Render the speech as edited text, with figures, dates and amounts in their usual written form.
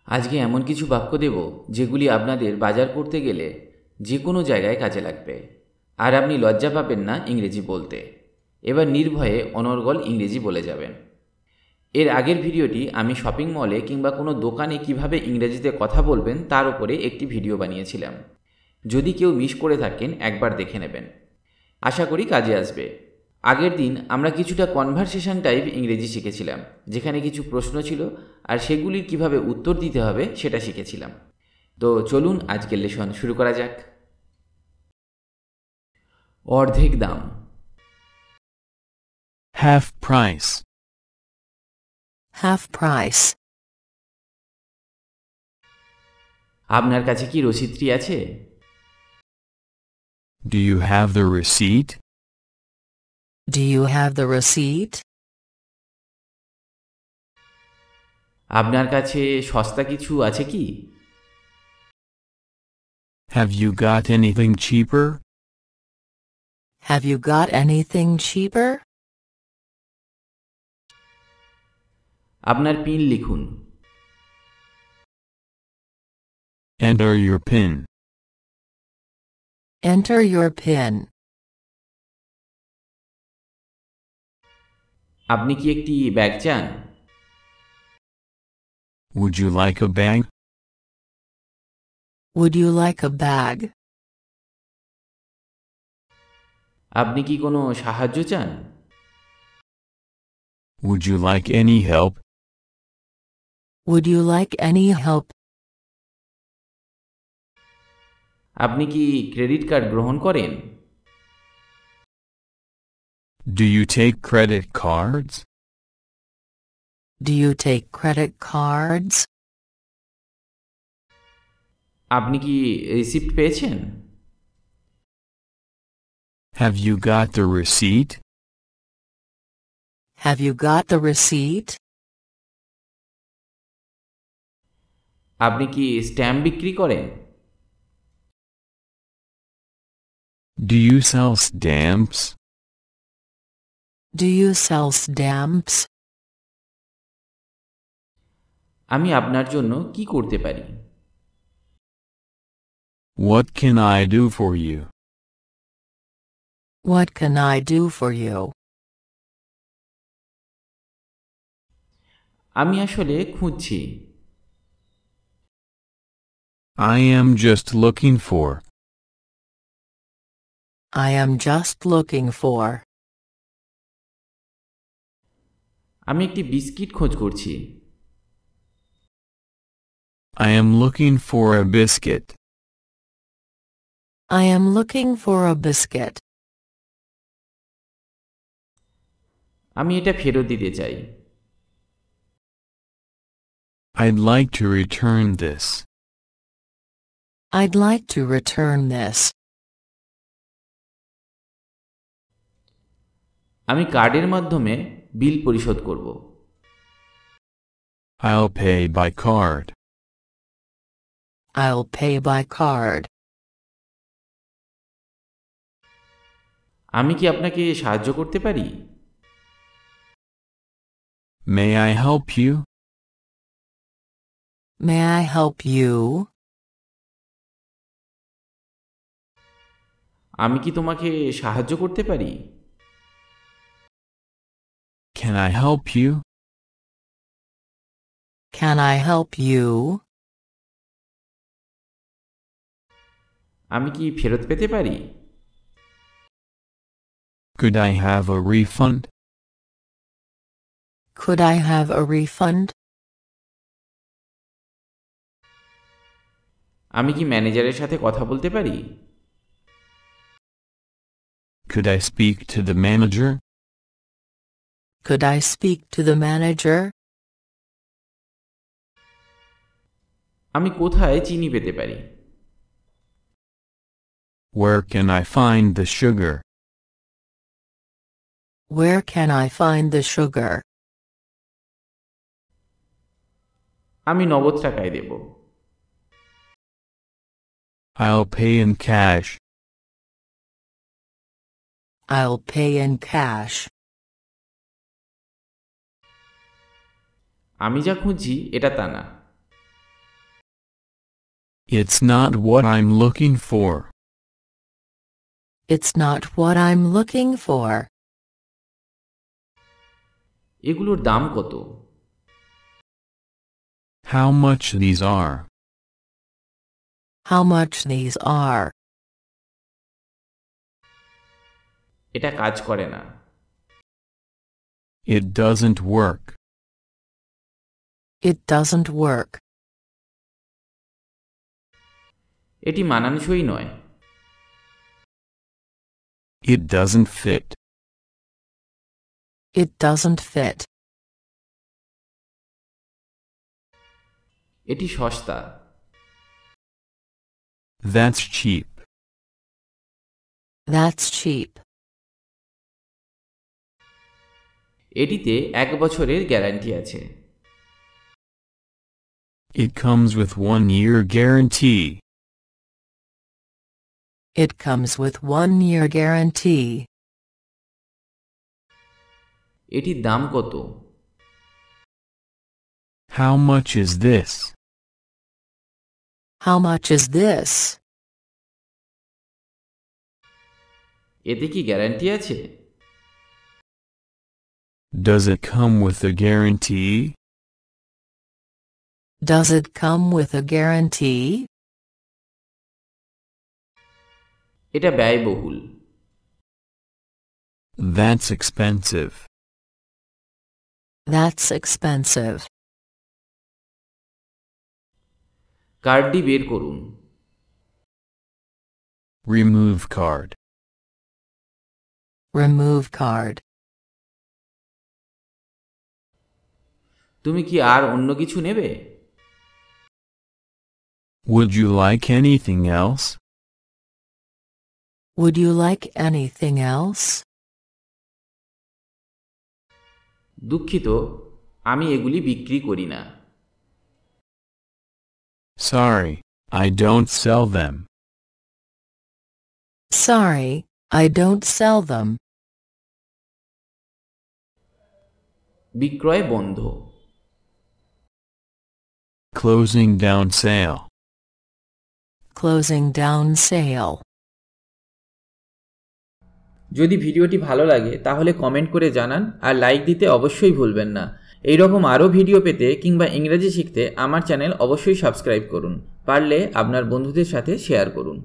আজকে এমন কিছু বাক্য দেব যেগুলি আপনাদের বাজার করতে গেলে যে কোনো জায়গায় কাজে লাগবে, আর আপনি লজ্জা পাবেন না ইংরেজি বলতে। এবার নির্ভয়ে অনর্গল ইংরেজি বলে যাবেন। এর আগের ভিডিওটি আমি শপিং মলে কিংবা কোনো দোকানে কিভাবে ইংরেজিতে কথা বলবেন তার উপরে একটি ভিডিও বানিয়েছিলাম। যদি কেউ মিস করে থাকেন একবার দেখে নেবেন, আশা করি কাজে আসবে। আগের দিন আমরা কিছুটা কনভারসেশন টাইপ ইংরেজি শিখেছিলাম, যেখানে কিছু প্রশ্ন ছিল আর সেগুলির কিভাবে উত্তর দিতে হবে সেটা শিখেছিলাম। তো চলুন আজকের লেসন শুরু করা যাক। অর্ধেক দাম। Half price. Half price. আপনার কাছে কি রসিদটি আছে? Do you have the receipt? Do you have the receipt? আপনার কাছে সস্তা কিছু আছে কি? Have you got anything cheaper? Have you got anything cheaper? আপনার পিন লিখুন। Enter your PIN. Enter your PIN. আপনি কি একটি ব্যাগ চান? Would you like a bag? Would you like a bag? আপনি কি কোনো সাহায্য চান? Would you like any help? Would you like any help? আপনি কি ক্রেডিট কার্ড গ্রহণ করেন? Do you take credit cards? Do you take credit cards? আপনি কি রিসিপ্ট পেয়েছেন? Have you got the receipt? Have you got the receipt? আপনি কি stamp বিক্রি করেন? Do you sell stamps? Do you sell stamps? আমি আপনার জন্য কি করতে পারি? What can I do for you? What can I do for you? আমি আসলে খুঁজছি। I am just looking for. I am just looking for. আমি একটি বিস্কিট খোঁজ করছি। I am looking for a biscuit. I am looking for a biscuit. আমি এটা ফেরত দিতে চাই। I'd like to return this. I'd like to return this. আমি কার্ডের মাধ্যমে বিল পরিশোধ করব। I'll pay by card. I'll pay by card. আমি কি আপনাকে সাহায্য করতে পারি? May I help you? May I help you? আমি কি তোমাকে সাহায্য করতে পারি? Can I help you? Can I help you? আমি কি ফেরত পেতে পারি? Could I have a refund? Could I have a refund? আমি কি ম্যানেজারের সাথে কথা বলতে পারি? Could I speak to the manager? Could I speak to the manager? আমি কোথায় চিনি পেতে পারি? Where can I find the sugar? Where can I find the sugar? আমি নগদ টাকায় দেব। I'll pay in cash. I'll pay in cash. আমি যা খুঁজছি এটা তা না। It's not what I'm looking for. It's not what I'm looking for. এগুলোর দাম কত? How much these are. How much these are. এটা কাজ করে না। It doesn't work. It doesn't work. এটি মানানসই নয়। It doesn't fit. It doesn't fit. এটি সস্তা। That's cheap. That's cheap. এটিতে 1 বছরের গ্যারান্টি আছে। It comes with 1-year guarantee. It comes with 1-year guarantee. এটির দাম কত? How much is this? How much is this? এতে কি গ্যারান্টি আছে? Does it come with a guarantee? Does it come with a guarantee? এটা ব্যয়বহুল। That's expensive. That's expensive. কার্ডটি বের করুন। Remove card. Remove card. তুমি কি আর অন্য কিছু নেবে? Would you like anything else? Would you like anything else? দুঃখিত, আমি এগুলি বিক্রি করি না। Sorry, I don't sell them. Sorry, I don't sell them. বিক্রয় বন্ধ। Closing down sale. Closing down sale. যদি ভিডিওটি ভালো লাগে তাহলে কমেন্ট করে জানান আর লাইক দিতে অবশ্যই ভুলবেন না। এই রকম আরও ভিডিও পেতে কিংবা ইংরেজি শিখতে আমার চ্যানেল অবশ্যই সাবস্ক্রাইব করুন। পারলে আপনার বন্ধুদের সাথে শেয়ার করুন।